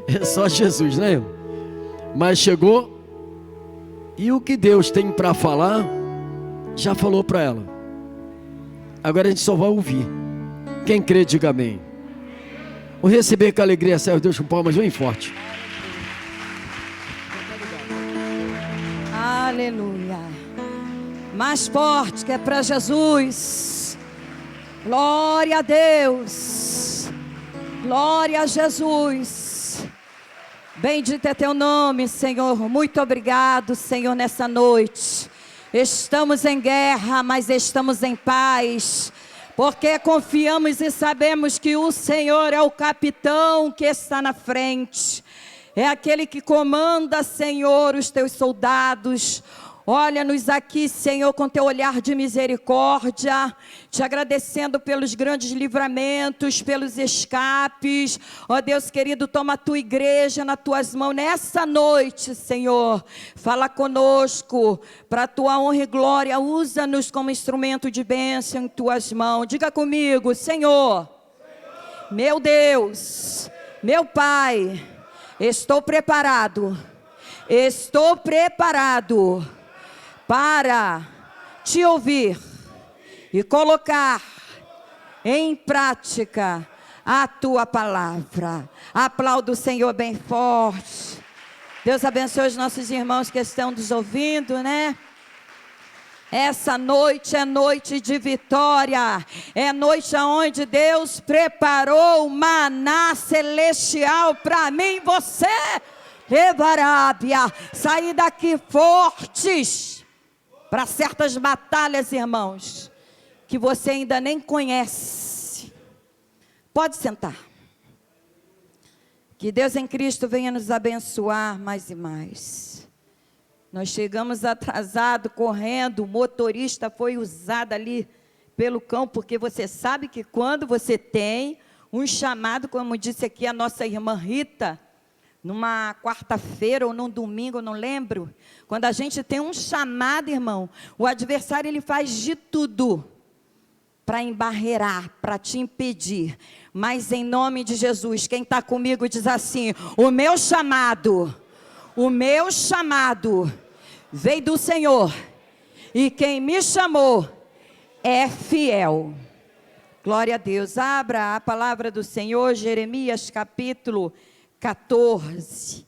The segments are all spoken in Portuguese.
É só Jesus, né, irmão? Mas chegou, e o que Deus tem para falar, já falou para ela. Agora a gente só vai ouvir. Quem crê, diga amém. Vou receber com alegria, serve Deus com palmas bem forte. Aleluia. Mais forte que é para Jesus. Glória a Deus. Glória a Jesus. Bendito é teu nome, Senhor. Muito obrigado, Senhor, nessa noite. Estamos em guerra, mas estamos em paz, porque confiamos e sabemos que o Senhor é o capitão que está na frente. É aquele que comanda, Senhor, os teus soldados. Olha-nos aqui, Senhor, com teu olhar de misericórdia, te agradecendo pelos grandes livramentos, pelos escapes. Ó Deus querido, toma a tua igreja nas tuas mãos nessa noite, Senhor. Fala conosco, para a tua honra e glória, usa-nos como instrumento de bênção em tuas mãos. Diga comigo, Senhor, meu Deus, meu Pai, estou preparado para te ouvir e colocar em prática a tua palavra. Aplauda o Senhor bem forte. Deus abençoe os nossos irmãos que estão nos ouvindo, né? Essa noite é noite de vitória, é noite onde Deus preparou o maná celestial para mim e você. Levarábia, sair daqui fortes para certas batalhas, irmãos, que você ainda nem conhece. Pode sentar. Que Deus em Cristo venha nos abençoar mais e mais. Nós chegamos atrasado, correndo, o motorista foi usado ali pelo cão, porque você sabe que quando você tem um chamado, como disse aqui a nossa irmã Rita, numa quarta-feira ou num domingo, não lembro, quando a gente tem um chamado, irmão, o adversário ele faz de tudo para embarrear, para te impedir, mas em nome de Jesus, quem está comigo diz assim: o meu chamado veio do Senhor, e quem me chamou é fiel. Glória a Deus. Abra a palavra do Senhor, Jeremias capítulo 14,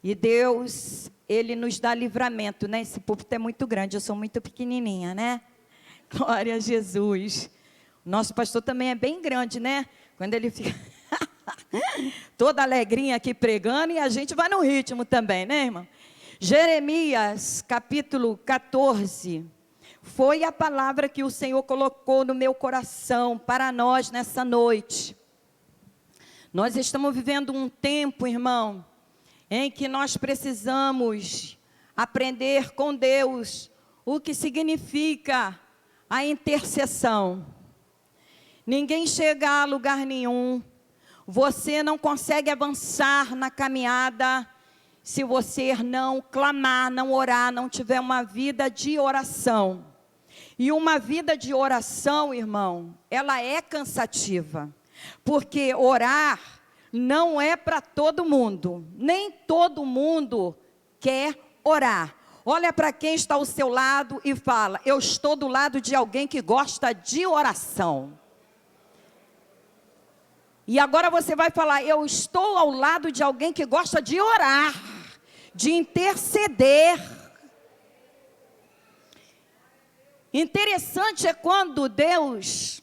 e Deus, Ele nos dá livramento, né? Esse púlpito é muito grande, eu sou muito pequenininha, né? Glória a Jesus. O nosso pastor também é bem grande, né? Quando ele fica toda alegrinha aqui pregando, e a gente vai no ritmo também, né, irmão? Jeremias capítulo 14, foi a palavra que o Senhor colocou no meu coração para nós nessa noite. Nós estamos vivendo um tempo, irmão, em que nós precisamos aprender com Deus o que significa a intercessão. Ninguém chega a lugar nenhum, você não consegue avançar na caminhada se você não clamar, não orar, não tiver uma vida de oração. E uma vida de oração, irmão, ela é cansativa. Porque orar não é para todo mundo, nem todo mundo quer orar. Olha para quem está ao seu lado e fala: eu estou do lado de alguém que gosta de oração. E agora você vai falar: eu estou ao lado de alguém que gosta de orar, de interceder. Interessante é quando Deus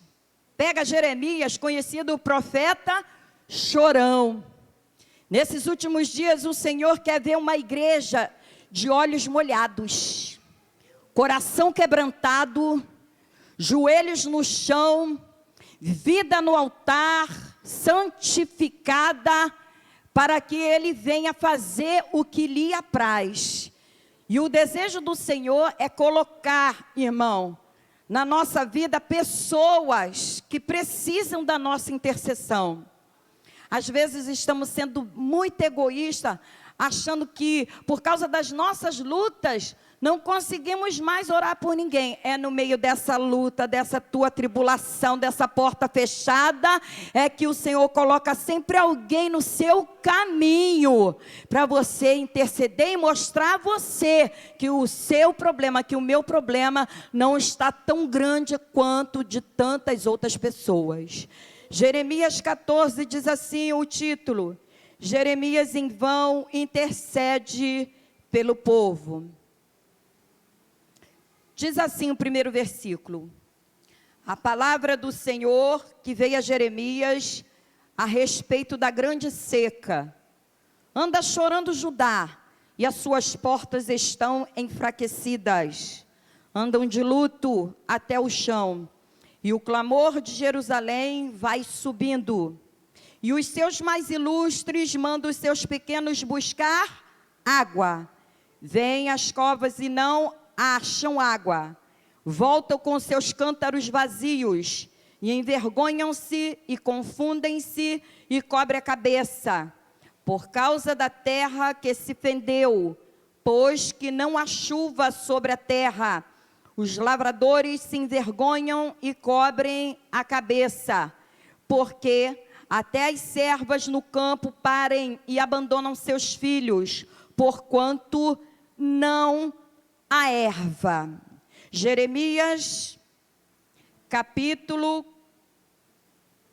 pega Jeremias, conhecido profeta chorão. Nesses últimos dias o Senhor quer ver uma igreja de olhos molhados, coração quebrantado, joelhos no chão, vida no altar, santificada, para que Ele venha fazer o que lhe apraz. E o desejo do Senhor é colocar, irmão, na nossa vida pessoas que precisam da nossa intercessão. Às vezes estamos sendo muito egoístas, achando que por causa das nossas lutas, Não conseguimos mais orar por ninguém. É no meio dessa luta, dessa tua tribulação, dessa porta fechada, é que o Senhor coloca sempre alguém no seu caminho, para você interceder e mostrar a você que o seu problema, que o meu problema não está tão grande quanto de tantas outras pessoas. Jeremias 14 diz assim, o título: Jeremias em vão intercede pelo povo. Diz assim o primeiro versículo: a palavra do Senhor que veio a Jeremias a respeito da grande seca. Anda chorando Judá, e as suas portas estão enfraquecidas. Andam de luto até o chão, e o clamor de Jerusalém vai subindo. E os seus mais ilustres mandam os seus pequenos buscar água. Vêm às covas e não acham água, voltam com seus cântaros vazios, e envergonham-se e confundem-se e cobrem a cabeça, por causa da terra que se fendeu, pois que não há chuva sobre a terra. Os lavradores se envergonham e cobrem a cabeça, porque até as servas no campo parem e abandonam seus filhos, porquanto não a erva. Jeremias, capítulo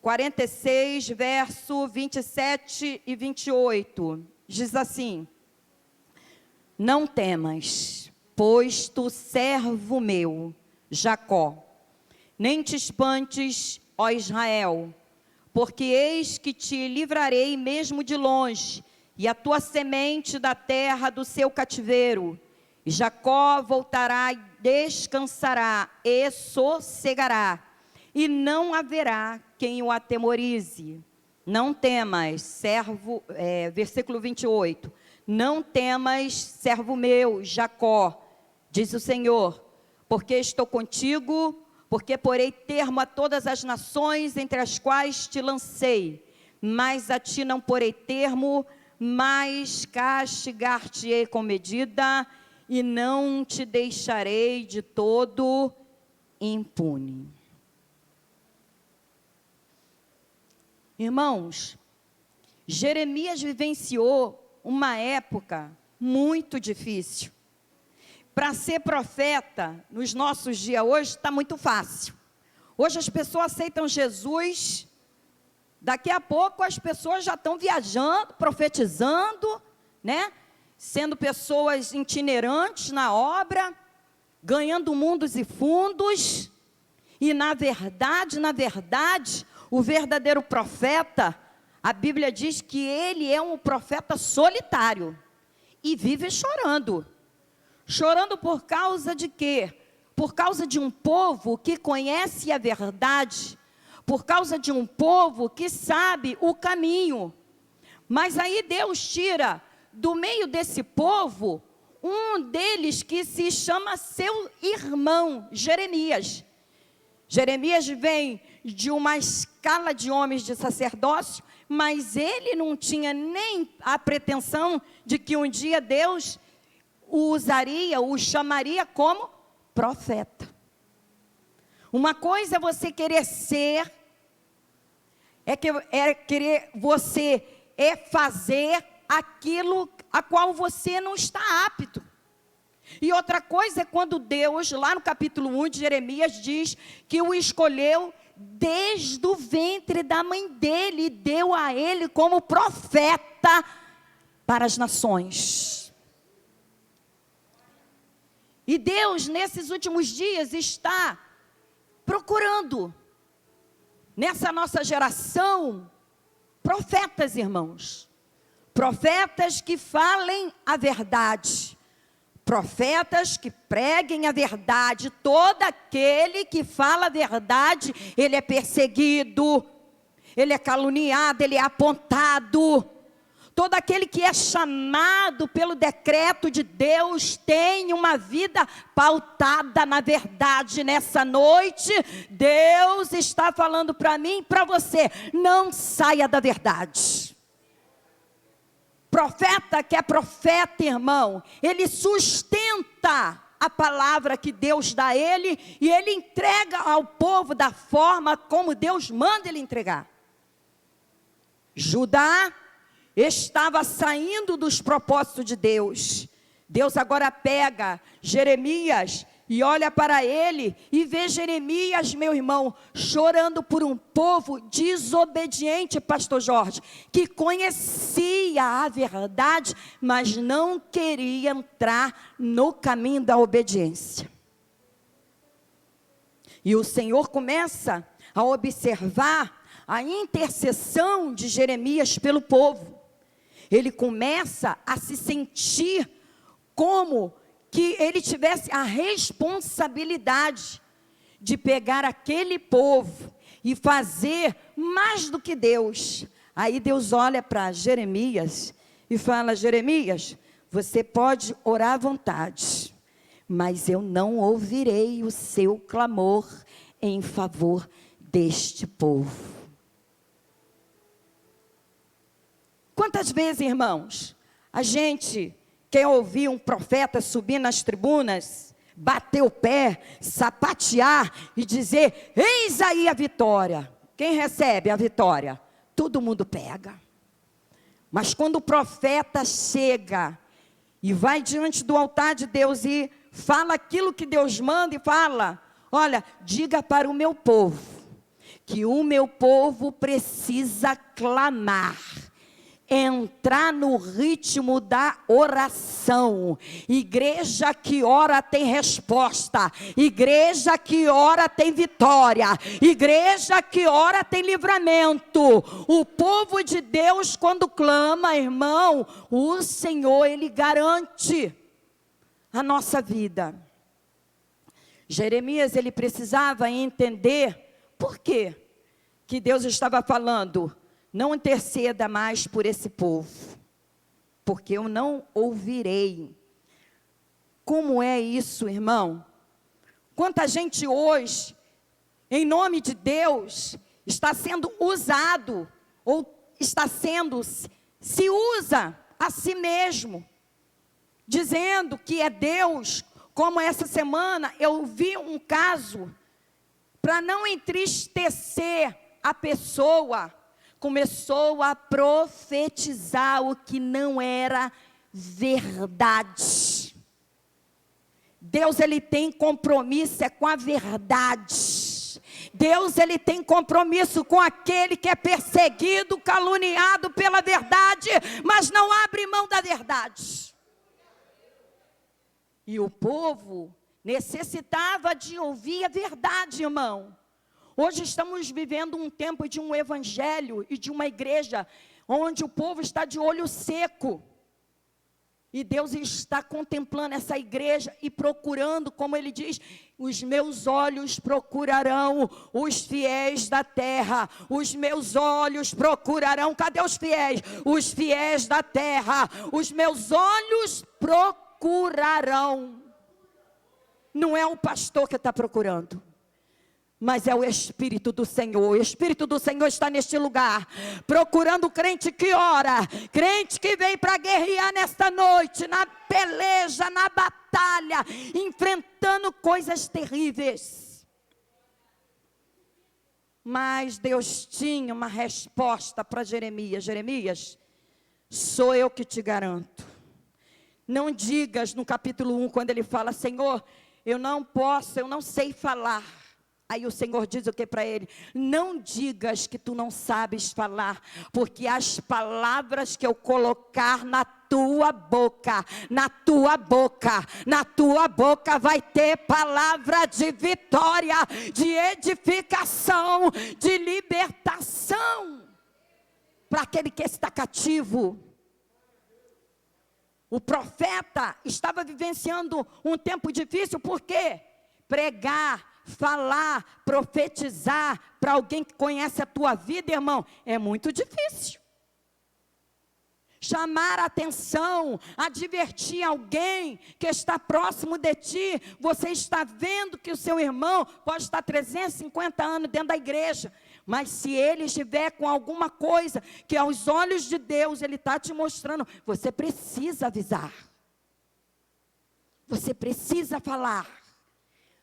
46, verso 27 e 28, diz assim: não temas, pois tu servo meu, Jacó, nem te espantes, ó Israel, porque eis que te livrarei mesmo de longe, e a tua semente da terra do seu cativeiro. E Jacó voltará e descansará e sossegará, e não haverá quem o atemorize. Não temas, versículo 28, não temas, servo meu, Jacó, diz o Senhor, porque estou contigo, porque porei termo a todas as nações entre as quais te lancei, mas a ti não porei termo, mas castigar-te-ei com medida, e não te deixarei de todo impune. Irmãos, Jeremias vivenciou uma época muito difícil. Para ser profeta, nos nossos dias hoje, está muito fácil. Hoje as pessoas aceitam Jesus, daqui a pouco as pessoas já estão viajando, profetizando, né? Sendo pessoas itinerantes na obra, ganhando mundos e fundos, e na verdade, o verdadeiro profeta, a Bíblia diz que ele é um profeta solitário, e vive chorando. Chorando por causa de quê? Por causa de um povo que conhece a verdade, por causa de um povo que sabe o caminho. Mas aí Deus tira do meio desse povo, um deles que se chama seu irmão, Jeremias. Jeremias vem de uma escala de homens de sacerdócio, mas ele não tinha nem a pretensão de que um dia Deus o usaria, o chamaria como profeta. Uma coisa é você querer ser, você fazer aquilo a qual você não está apto. E outra coisa é quando Deus, lá no capítulo 1 de Jeremias, diz que o escolheu desde o ventre da mãe dele e deu a ele como profeta para as nações. E Deus, nesses últimos dias, está procurando, nessa nossa geração, profetas, irmãos. Profetas que falem a verdade, profetas que preguem a verdade. Todo aquele que fala a verdade, ele é perseguido, ele é caluniado, ele é apontado. Todo aquele que é chamado pelo decreto de Deus tem uma vida pautada na verdade. Nessa noite, Deus está falando para mim e para você: não saia da verdade. Profeta que é profeta, irmão, ele sustenta escuta a palavra que Deus dá a ele, e ele entrega ao povo da forma como Deus manda ele entregar. Judá estava saindo dos propósitos de Deus. Deus agora pega Jeremias e olha para ele e vê Jeremias, meu irmão, chorando por um povo desobediente, pastor Jorge, que conhecia a verdade, mas não queria entrar no caminho da obediência. E o Senhor começa a observar a intercessão de Jeremias pelo povo. Ele começa a se sentir como que ele tivesse a responsabilidade de pegar aquele povo e fazer mais do que Deus. Aí Deus olha para Jeremias e fala: Jeremias, você pode orar à vontade, mas eu não ouvirei o seu clamor em favor deste povo. Quantas vezes, irmãos, a gente quer ouvir um profeta subir nas tribunas, bater o pé, sapatear e dizer: eis aí a vitória. Quem recebe a vitória? Todo mundo pega. Mas quando o profeta chega e vai diante do altar de Deus e fala aquilo que Deus manda e fala: olha, diga para o meu povo que o meu povo precisa clamar, entrar no ritmo da oração. Igreja que ora tem resposta, igreja que ora tem vitória, igreja que ora tem livramento. O povo de Deus, quando clama, irmão, o Senhor, Ele garante a nossa vida. Jeremias, ele precisava entender por quê que Deus estava falando: não interceda mais por esse povo, porque eu não ouvirei. Como é isso, irmão? Quanta gente hoje, em nome de Deus, está sendo usado, ou está sendo, se usa a si mesmo, dizendo que é Deus. Como essa semana eu vi um caso, para não entristecer a pessoa, começou a profetizar o que não era verdade. Deus, ele tem compromisso com a verdade. Deus, ele tem compromisso com aquele que é perseguido, caluniado pela verdade, mas não abre mão da verdade. E o povo necessitava de ouvir a verdade, irmão. Hoje estamos vivendo um tempo de um evangelho e de uma igreja onde o povo está de olho seco. E Deus está contemplando essa igreja e procurando, como Ele diz: os meus olhos procurarão os fiéis da terra. Os meus olhos procurarão, cadê os fiéis? Os fiéis da terra. Os meus olhos procurarão. Não é o pastor que está procurando, mas é o Espírito do Senhor. O Espírito do Senhor está neste lugar, procurando o crente que ora, crente que vem para guerrear nesta noite, na peleja, na batalha, enfrentando coisas terríveis. Mas Deus tinha uma resposta para Jeremias. Jeremias, sou eu que te garanto. Não digas no capítulo 1, quando ele fala: Senhor, eu não posso, eu não sei falar. Aí o Senhor diz o que para ele? Não digas que tu não sabes falar, porque as palavras que eu colocar na tua boca, na tua boca, na tua boca vai ter palavra de vitória, de edificação, de libertação, para aquele que está cativo. O profeta estava vivenciando um tempo difícil, porque pregar, falar, profetizar para alguém que conhece a tua vida, irmão, é muito difícil. Chamar a atenção, advertir alguém que está próximo de ti. Você está vendo que o seu irmão pode estar 350 anos dentro da igreja, mas se ele estiver com alguma coisa que aos olhos de Deus ele está te mostrando, você precisa avisar. Você precisa falar.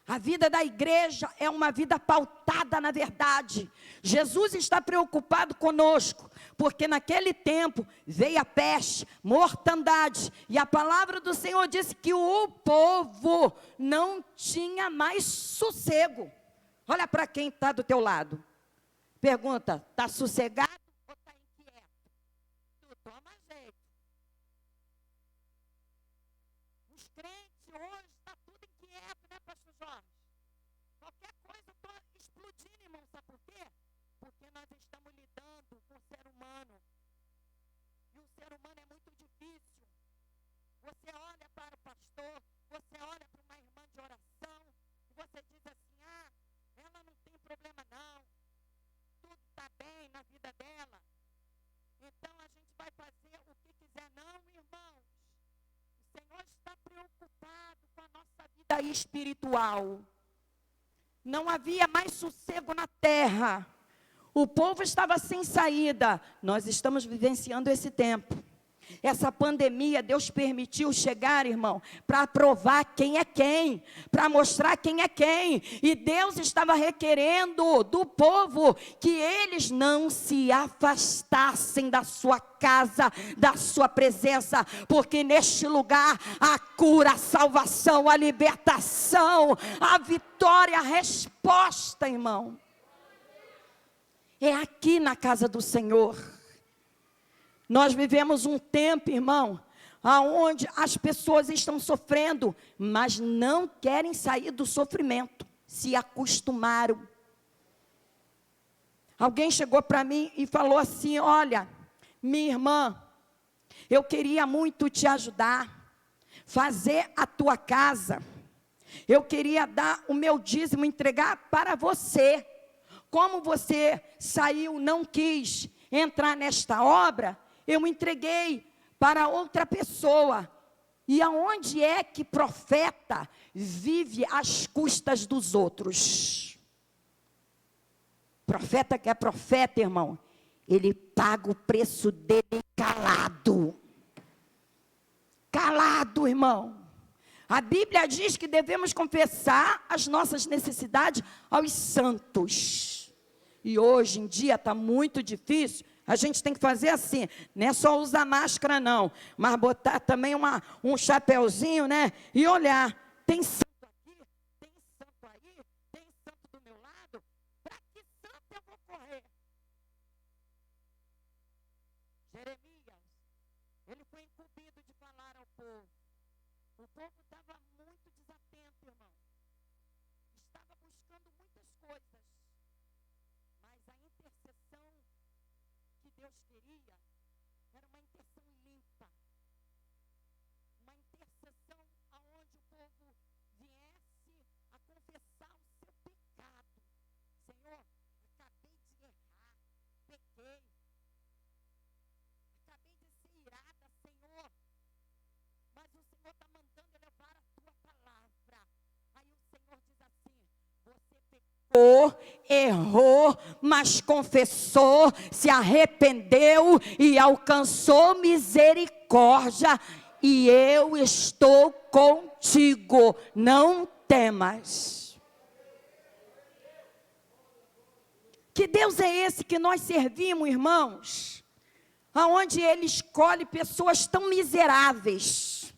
A vida da igreja é uma vida pautada na verdade. Jesus está preocupado conosco, porque naquele tempo veio a peste, mortandade, e a palavra do Senhor disse que o povo não tinha mais sossego. Olha para quem está do teu lado. Pergunta, está sossegado ou está inquieto? Tu toma jeito. Os crentes hoje estão tudo inquieto, né, pastor Jorge? Qualquer coisa eu estou explodindo, irmão, sabe por quê? Porque nós estamos lidando com o ser humano. E o ser humano é muito difícil. Você olha para o pastor, você olha para uma irmã de oração, e você diz assim, ela não tem problema não. Tudo está bem na vida dela. Então a gente vai fazer o que quiser. Não, irmãos. O Senhor está preocupado com a nossa vida espiritual. Não havia mais sossego na terra. O povo estava sem saída. Nós estamos vivenciando esse tempo. Essa pandemia, Deus permitiu chegar, irmão, para provar quem é quem, para mostrar quem é quem. E Deus estava requerendo do povo que eles não se afastassem da sua casa, da sua presença, porque neste lugar a cura, a salvação, a libertação, a vitória, a resposta, irmão, é aqui na casa do Senhor. Nós vivemos um tempo, irmão, onde as pessoas estão sofrendo, mas não querem sair do sofrimento, se acostumaram. Alguém chegou para mim e falou assim, olha, minha irmã, eu queria muito te ajudar, fazer a tua casa, eu queria dar o meu dízimo, entregar para você. Como você saiu, não quis entrar nesta obra, eu entreguei para outra pessoa. E aonde é que profeta vive às custas dos outros? Profeta que é profeta, irmão, ele paga o preço dele calado. Calado, irmão. A Bíblia diz que devemos confessar as nossas necessidades aos santos. E hoje em dia está muito difícil. A gente tem que fazer assim, não é só usar máscara não, mas botar também um chapéuzinho, né? E olhar, tem santo aqui, tem santo aí, tem santo do meu lado, para que santo eu vou correr? Jeremias, ele foi incumbido de falar ao povo. O povo estava muito desatento, irmão. Estava buscando muitas coisas, mas a intercessão que Deus queria era uma intercessão limpa, uma intercessão aonde o povo viesse a confessar o seu pecado. Senhor, acabei de errar, pequei, acabei de ser irada, Senhor, mas o Senhor está mandando levar a tua palavra. Aí o Senhor diz assim, você pecou, errou, mas confessou, se arrependeu e alcançou misericórdia, e eu estou contigo, não temas. Que Deus é esse que nós servimos, irmãos? Aonde Ele escolhe pessoas tão miseráveis,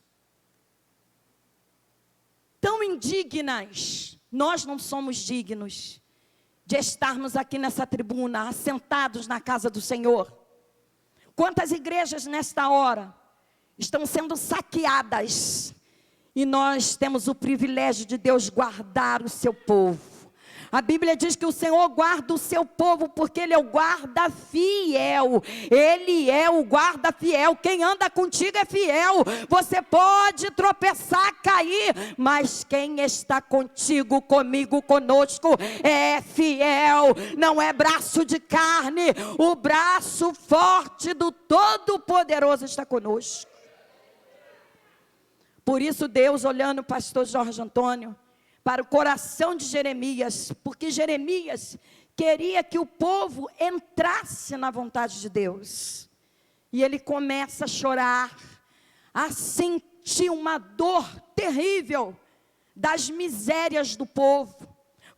tão indignas. Nós não somos dignos de estarmos aqui nessa tribuna, assentados na casa do Senhor. Quantas igrejas nesta hora estão sendo saqueadas, e nós temos o privilégio de Deus guardar o seu povo. A Bíblia diz que o Senhor guarda o seu povo, porque Ele é o guarda fiel. Ele é o guarda fiel. Quem anda contigo é fiel. Você pode tropeçar, cair, mas quem está contigo, comigo, conosco, é fiel. Não é braço de carne. O braço forte do Todo-Poderoso está conosco. Por isso Deus, olhando o pastor Jorge Antônio, para o coração de Jeremias, porque Jeremias queria que o povo entrasse na vontade de Deus, e ele começa a chorar. Assim senti uma dor terrível das misérias do povo.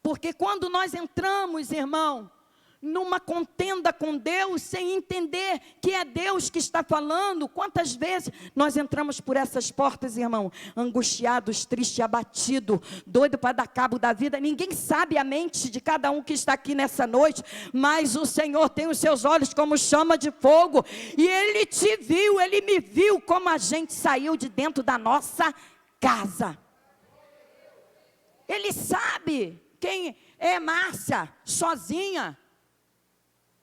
Porque quando nós entramos, irmão, numa contenda com Deus, sem entender que é Deus que está falando, quantas vezes nós entramos por essas portas, irmão, angustiados, triste, abatido, doido para dar cabo da vida. Ninguém sabe a mente de cada um que está aqui nessa noite, mas o Senhor tem os seus olhos como chama de fogo, e Ele te viu, Ele me viu como a gente saiu de dentro da nossa casa. Ele sabe quem é Márcia, sozinha,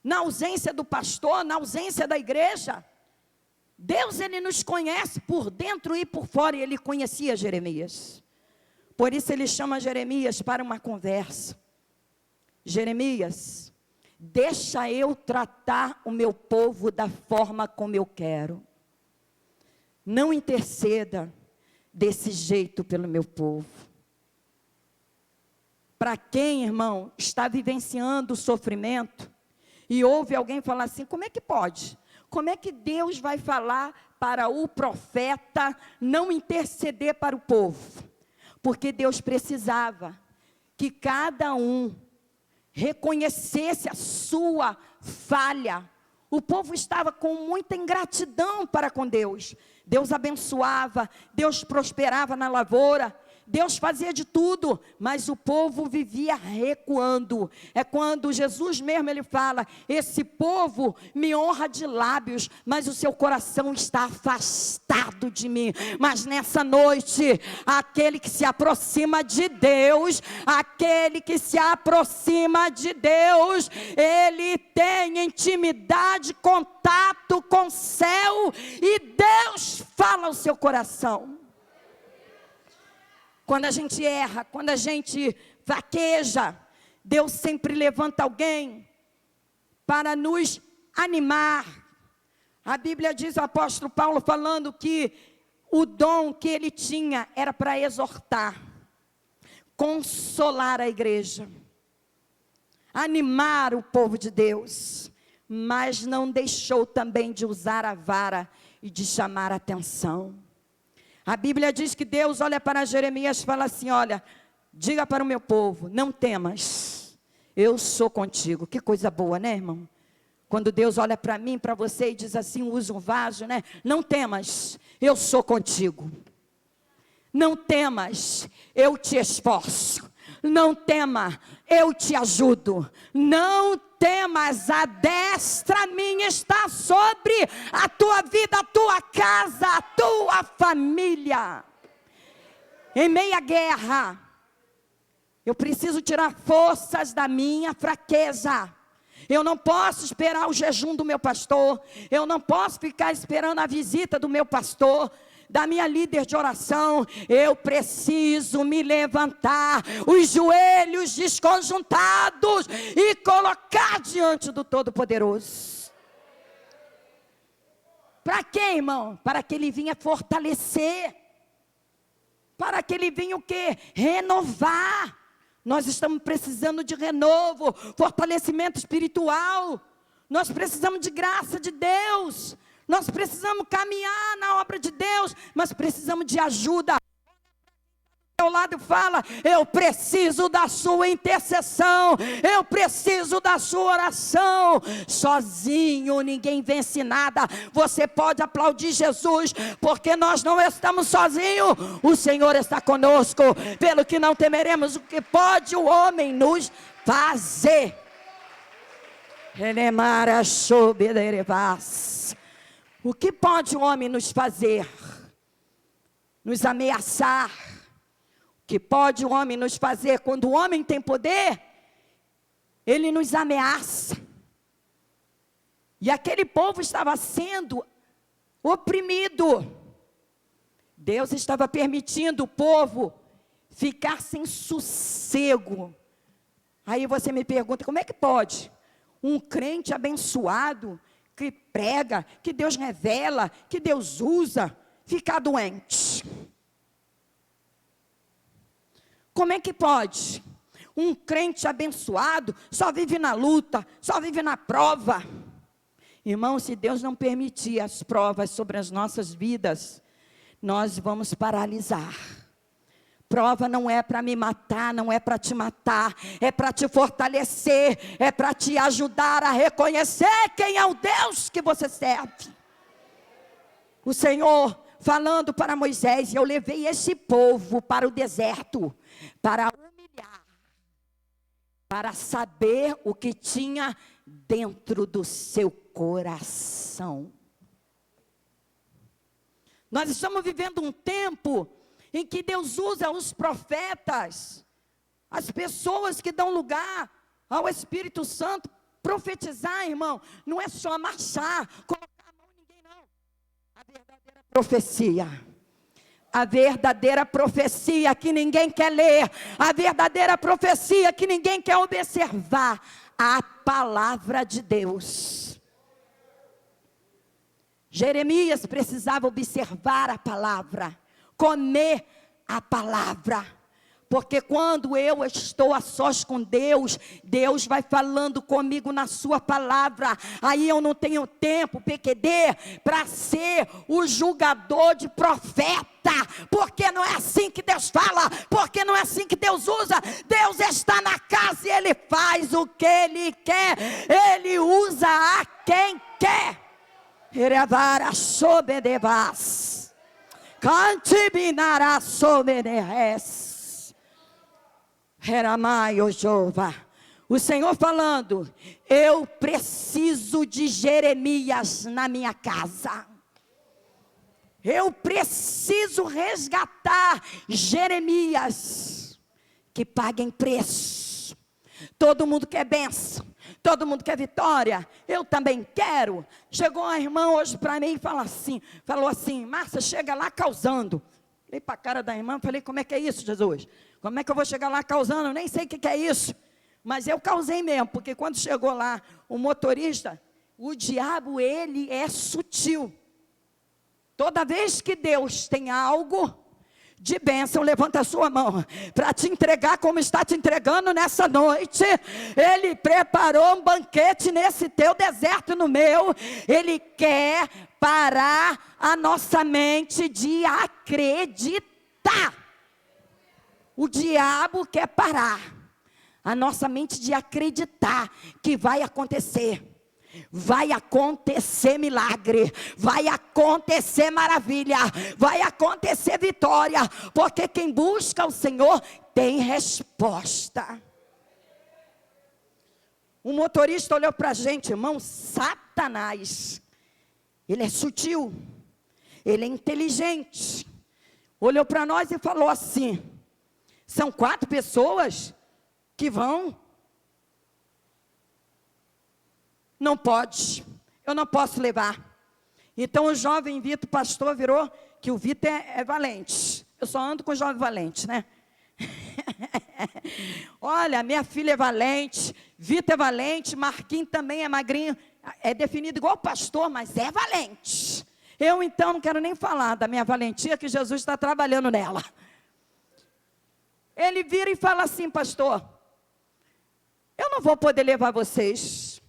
na ausência do pastor, na ausência da igreja. Deus, Ele nos conhece por dentro e por fora, e Ele conhecia Jeremias. Por isso Ele chama Jeremias para uma conversa. Jeremias, deixa eu tratar o meu povo da forma como eu quero. Não interceda desse jeito pelo meu povo. Para quem, irmão, está vivenciando o sofrimento, e ouve alguém falar assim, como é que pode? Como é que Deus vai falar para o profeta não interceder para o povo? Porque Deus precisava que cada um reconhecesse a sua falha. O povo estava com muita ingratidão para com Deus. Deus abençoava, Deus prosperava na lavoura, Deus fazia de tudo, mas o povo vivia recuando. É quando Jesus mesmo, Ele fala, esse povo me honra de lábios, mas o seu coração está afastado de mim. Mas nessa noite, aquele que se aproxima de Deus, ele tem intimidade, contato com o céu, e Deus fala ao seu coração. Quando a gente erra, quando a gente fraqueja, Deus sempre levanta alguém para nos animar. A Bíblia diz, o apóstolo Paulo falando que o dom que ele tinha era para exortar, consolar a igreja, animar o povo de Deus, mas não deixou também de usar a vara e de chamar a atenção. A Bíblia diz que Deus olha para Jeremias e fala assim, olha, diga para o meu povo, não temas, eu sou contigo. Que coisa boa, né, irmão? Quando Deus olha para mim, para você e diz assim, usa um vaso, né? Não temas, eu sou contigo. Não temas, eu te esforço. Não tema, eu te ajudo. Não temas, a destra minha está sobre a tua vida, a tua casa, a tua família. Em meia guerra, eu preciso tirar forças da minha fraqueza. Eu não posso esperar o jejum do meu pastor. Eu não posso ficar esperando a visita do meu pastor, da minha líder de oração. Eu preciso me levantar, os joelhos desconjuntados, e colocar diante do Todo-Poderoso. Para quê, irmão? Para que Ele vinha fortalecer, para que Ele vinha o quê? Renovar. Nós estamos precisando de renovo, fortalecimento espiritual. Nós precisamos de graça de Deus. Nós precisamos caminhar na obra de Deus, mas precisamos de ajuda. Ao lado fala, eu preciso da sua intercessão, eu preciso da sua oração. Sozinho ninguém vence nada. Você pode aplaudir Jesus, porque nós não estamos sozinhos. O Senhor está conosco, pelo que não temeremos o que pode o homem nos fazer. O que pode o homem nos fazer? Nos ameaçar. O que pode o homem nos fazer? Quando o homem tem poder, ele nos ameaça. E aquele povo estava sendo oprimido. Deus estava permitindo o povo ficar sem sossego. Aí você me pergunta, como é que pode um crente abençoado, que prega, que Deus revela, que Deus usa, ficar doente? Como é que pode? Um crente abençoado só vive na luta, só vive na prova. Irmão, se Deus não permitir as provas sobre as nossas vidas, nós vamos paralisar. Prova não é para me matar, não é para te matar, é para te fortalecer, é para te ajudar a reconhecer quem é o Deus que você serve. O Senhor falando para Moisés: eu levei esse povo para o deserto, para humilhar, para saber o que tinha dentro do seu coração. Nós estamos vivendo um tempo em que Deus usa os profetas, as pessoas que dão lugar ao Espírito Santo, profetizar, irmão. Não é só marchar, colocar a mão em ninguém, não. A verdadeira profecia, a verdadeira profecia que ninguém quer ler, a verdadeira profecia que ninguém quer observar, a palavra de Deus. Jeremias precisava observar a palavra, comer a palavra, porque quando eu estou a sós com Deus, Deus vai falando comigo na sua palavra. Aí eu não tenho tempo, PQD, para ser o julgador de profeta, porque não é assim que Deus fala, porque não é assim que Deus usa. Deus está na casa e Ele faz o que Ele quer, Ele usa a quem quer. Erevara sobedevas. Cantibinará soberes. Heramaio Jova. O Senhor falando: eu preciso de Jeremias na minha casa. Eu preciso resgatar Jeremias que paguem preço. Todo mundo quer bênção, todo mundo quer vitória, eu também quero. Chegou uma irmã hoje para mim e falou assim: Márcia, chega lá causando. Olhei para a cara da irmã e falei: como é que é isso, Jesus? Como é que eu vou chegar lá causando? Eu nem sei o que é isso. Mas eu causei mesmo, porque quando chegou lá o motorista, o diabo, ele é sutil. Toda vez que Deus tem algo de bênção, levanta a sua mão para te entregar como está te entregando nessa noite. Ele preparou um banquete nesse teu deserto, no meu. Ele quer parar a nossa mente de acreditar. O diabo quer parar a nossa mente de acreditar que vai acontecer. Vai acontecer milagre, vai acontecer maravilha, vai acontecer vitória, porque quem busca o Senhor tem resposta. O motorista olhou para a gente, irmão, Satanás, ele é sutil, ele é inteligente, olhou para nós e falou assim: são 4 pessoas que vão. Não pode, eu não posso levar. Então o jovem Vitor, pastor, virou, que o Vitor é valente. Eu só ando com jovem valente, né? Olha, minha filha é valente, Vitor é valente, Marquinhos também é magrinho, é definido igual pastor, mas é valente. Eu então não quero nem falar da minha valentia, que Jesus está trabalhando nela. Ele vira e fala assim: pastor, eu não vou poder levar vocês.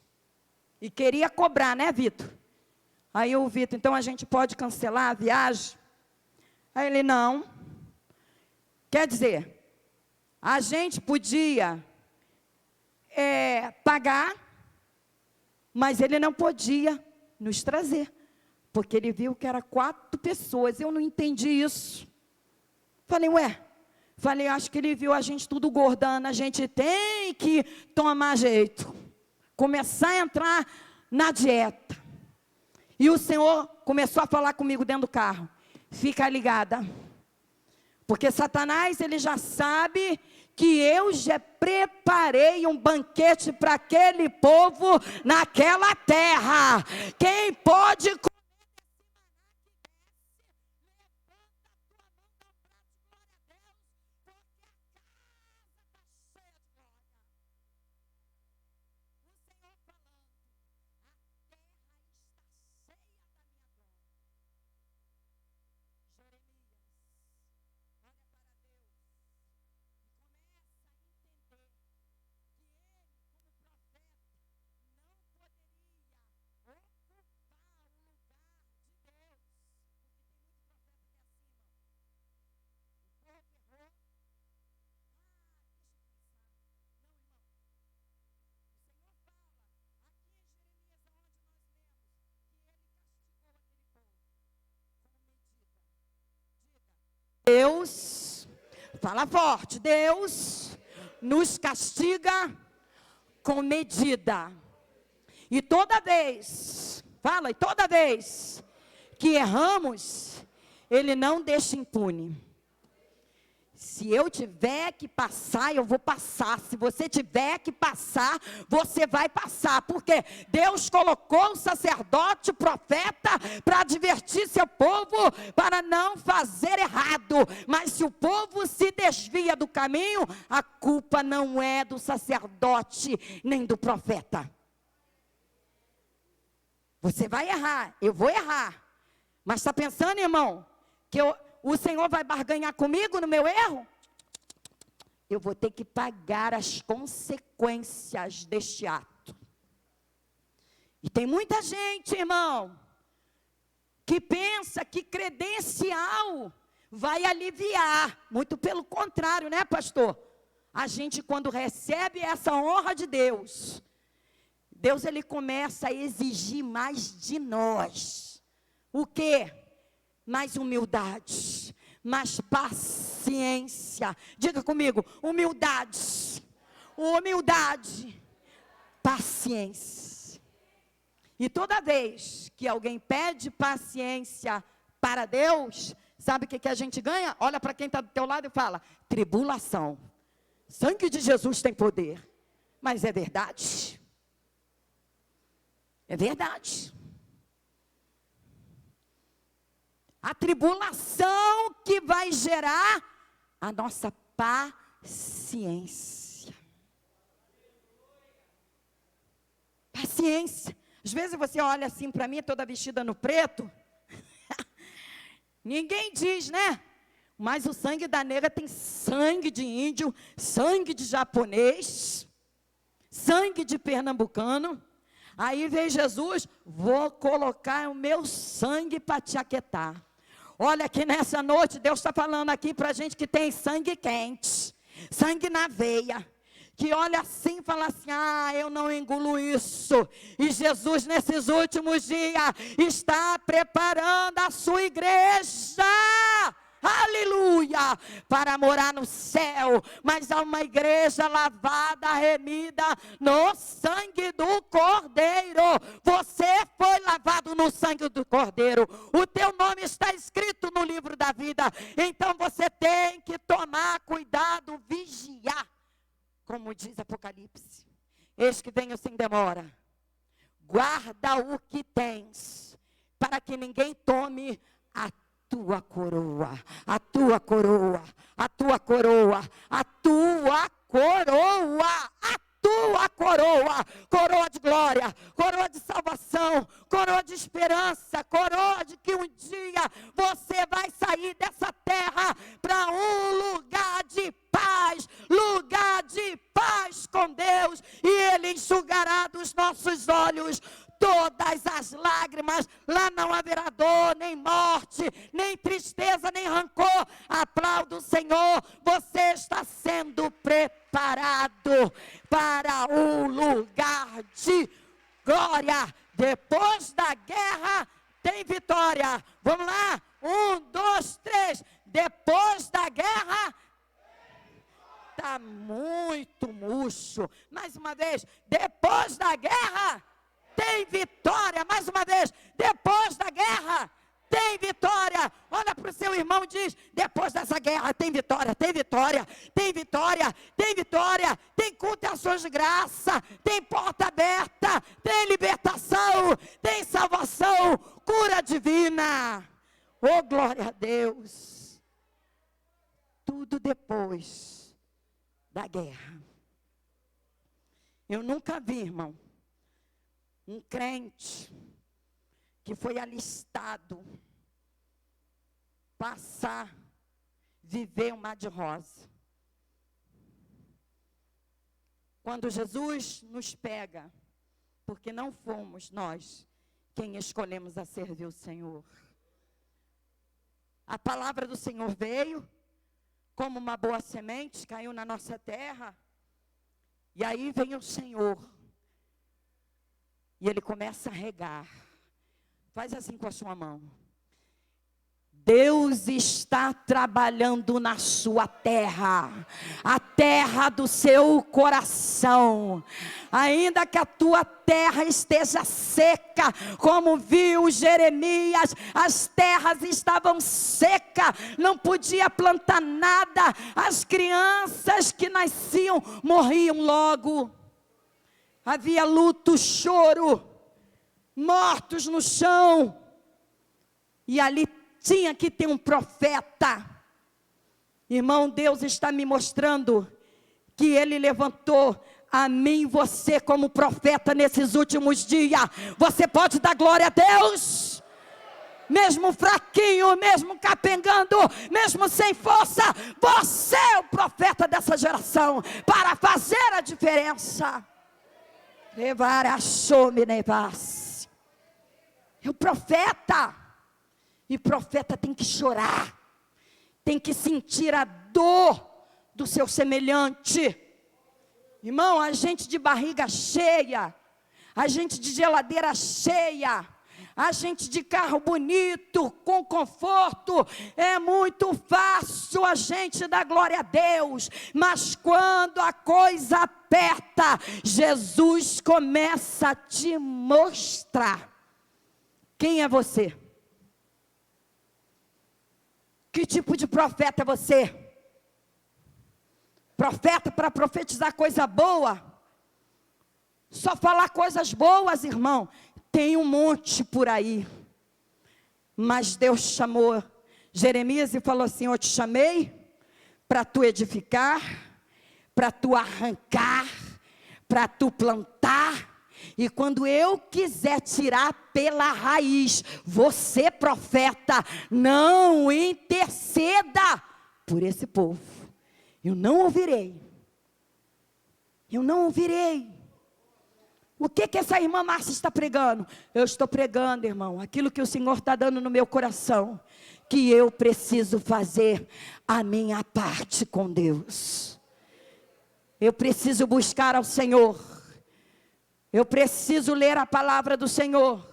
E queria cobrar, né, Vitor? Aí o Vitor: então a gente pode cancelar a viagem? Aí ele: não. Quer dizer, a gente podia pagar, mas ele não podia nos trazer, porque ele viu que era 4 pessoas. Eu não entendi isso. Falei: acho que ele viu a gente tudo gordando, a gente tem que tomar jeito, começar a entrar na dieta. E o Senhor começou a falar comigo dentro do carro: fica ligada, porque Satanás, ele já sabe que eu já preparei um banquete para aquele povo naquela terra. Quem pode comer ocupar o lugar Fala forte. Deus nos castiga com medida. E toda vez, fala, e toda vez que erramos, Ele não deixa impune. Se eu tiver que passar, eu vou passar. Se você tiver que passar, você vai passar. Porque Deus colocou o sacerdote, o profeta, para advertir seu povo, para não fazer errado. Mas se o povo se desvia do caminho, a culpa não é do sacerdote, nem do profeta. Você vai errar, eu vou errar. Mas está pensando, irmão, que o Senhor vai barganhar comigo no meu erro? Eu vou ter que pagar as consequências deste ato. E tem muita gente, irmão, que pensa que credencial vai aliviar. Muito pelo contrário, né, pastor? A gente, quando recebe essa honra de Deus, Deus, Ele começa a exigir mais de nós. O quê? Mais humildade, mais paciência. Diga comigo, humildade, paciência. E toda vez que alguém pede paciência para Deus, sabe o que a gente ganha? Olha para quem está do teu lado e fala, tribulação. Sangue de Jesus tem poder. Mas é verdade. É verdade. A tribulação que vai gerar a nossa paciência. Paciência. Às vezes você olha assim para mim, toda vestida no preto. Ninguém diz, né? Mas o sangue da negra tem sangue de índio, sangue de japonês, sangue de pernambucano. Aí vem Jesus, vou colocar o meu sangue para te aquietar. Olha que nessa noite, Deus está falando aqui para a gente que tem sangue quente, sangue na veia, que olha assim e fala assim, eu não engulo isso. E Jesus nesses últimos dias está preparando a sua igreja. Aleluia, para morar no céu, mas há uma igreja lavada, remida no sangue do Cordeiro. Você foi lavado no sangue do Cordeiro, o teu nome está escrito no livro da vida. Então você tem que tomar cuidado, vigiar, como diz Apocalipse, eis que venho sem demora, guarda o que tens, para que ninguém tome a tua coroa, a tua coroa, a tua coroa, a tua coroa, a tua coroa, coroa de glória, coroa de salvação, coroa de esperança, coroa de que um dia você vai sair dessa terra para um lugar de paz com Deus, e Ele enxugará dos nossos olhos todas as lágrimas. Lá não haverá dor, nem morte, nem tristeza, nem rancor. Aplauda o Senhor, você está sendo preparado para um lugar de glória. Depois da guerra tem vitória. Vamos lá, 1, 2, 3. Depois da guerra está muito murcho. Mais uma vez, depois da guerra tem vitória. Mais uma vez, depois da guerra tem vitória. Olha para o seu irmão e diz, depois dessa guerra tem vitória, tem vitória, tem vitória, tem vitória, tem culto e ações de graça, tem porta aberta, tem libertação, tem salvação, cura divina. Oh, glória a Deus. Tudo depois da guerra. Eu nunca vi, irmão, um crente que foi alistado passar, viver um mar de rosa. Quando Jesus nos pega, porque não fomos nós quem escolhemos a servir o Senhor. A palavra do Senhor veio como uma boa semente, caiu na nossa terra, e aí vem o Senhor, e Ele começa a regar. Faz assim com a sua mão. Deus está trabalhando na sua terra, a terra do seu coração. Ainda que a tua terra esteja seca, como viu Jeremias, as terras estavam secas, não podia plantar nada, as crianças que nasciam morriam logo. Havia luto, choro, mortos no chão, e ali tinha que ter um profeta. Irmão, Deus está me mostrando que Ele levantou a mim e você como profeta nesses últimos dias. Você pode dar glória a Deus? Mesmo fraquinho, mesmo capengando, mesmo sem força, você é o profeta dessa geração, para fazer a diferença. Levar a chome nevas. É o profeta. E profeta tem que chorar, tem que sentir a dor do seu semelhante. Irmão, a gente de barriga cheia, a gente de geladeira cheia, a gente de carro bonito, com conforto, é muito fácil a gente dar glória a Deus. Mas quando a coisa aperta, Jesus começa a te mostrar quem é você. Que tipo de profeta é você? Profeta para profetizar coisa boa? Só falar coisas boas, irmão? Tem um monte por aí. Mas Deus chamou Jeremias e falou assim: eu te chamei para tu edificar, para tu arrancar, para tu plantar. E quando eu quiser tirar pela raiz, você, profeta, não interceda por esse povo. Eu não ouvirei. Eu não ouvirei. O que essa irmã Márcia está pregando? Eu estou pregando, irmão, aquilo que o Senhor está dando no meu coração, que eu preciso fazer a minha parte com Deus. Eu preciso buscar ao Senhor. Eu preciso ler a palavra do Senhor.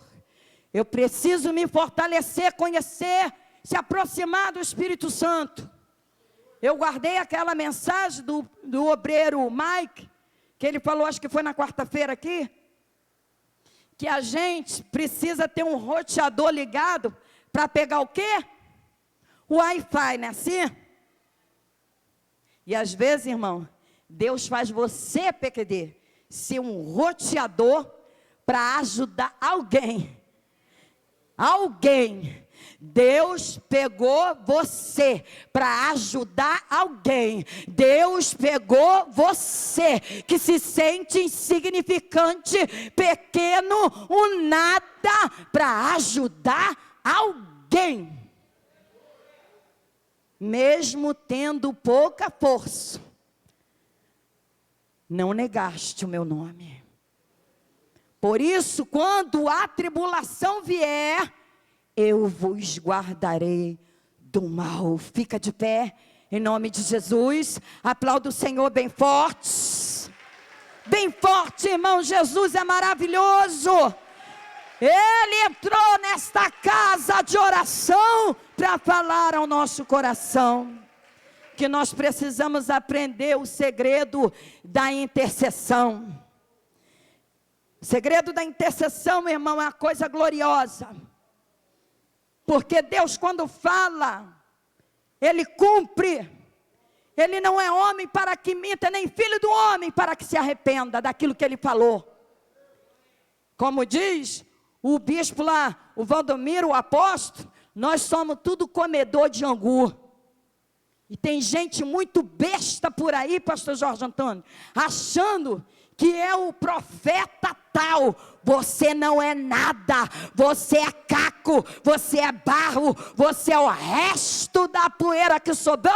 Eu preciso me fortalecer, conhecer, se aproximar do Espírito Santo. Eu guardei aquela mensagem do obreiro Mike, que ele falou, acho que foi na quarta-feira aqui, que a gente precisa ter um roteador ligado para pegar o quê? O Wi-Fi, não é assim? E às vezes, irmão, Deus faz você, PQD, ser um roteador para ajudar alguém. Alguém. Deus pegou você para ajudar alguém. Deus pegou você que se sente insignificante, pequeno, um nada, para ajudar alguém. Mesmo tendo pouca força, não negaste o meu nome. Por isso, quando a tribulação vier, eu vos guardarei do mal. Fica de pé, em nome de Jesus. Aplauda o Senhor bem forte. Bem forte, irmão. Jesus é maravilhoso. Ele entrou nesta casa de oração para falar ao nosso coração que nós precisamos aprender o segredo da intercessão. O segredo da intercessão, meu irmão, é uma coisa gloriosa. Porque Deus, quando fala, Ele cumpre. Ele não é homem para que minta, nem filho do homem para que se arrependa daquilo que Ele falou. Como diz o bispo lá, o Valdomiro, o apóstolo, nós somos tudo comedor de angu. E tem gente muito besta por aí, pastor Jorge Antônio, achando que é o profeta tal. Você não é nada, você é caco, você é barro, você é o resto da poeira que sobrou.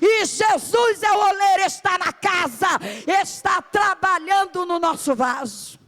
E Jesus é o oleiro, está na casa, está trabalhando no nosso vaso.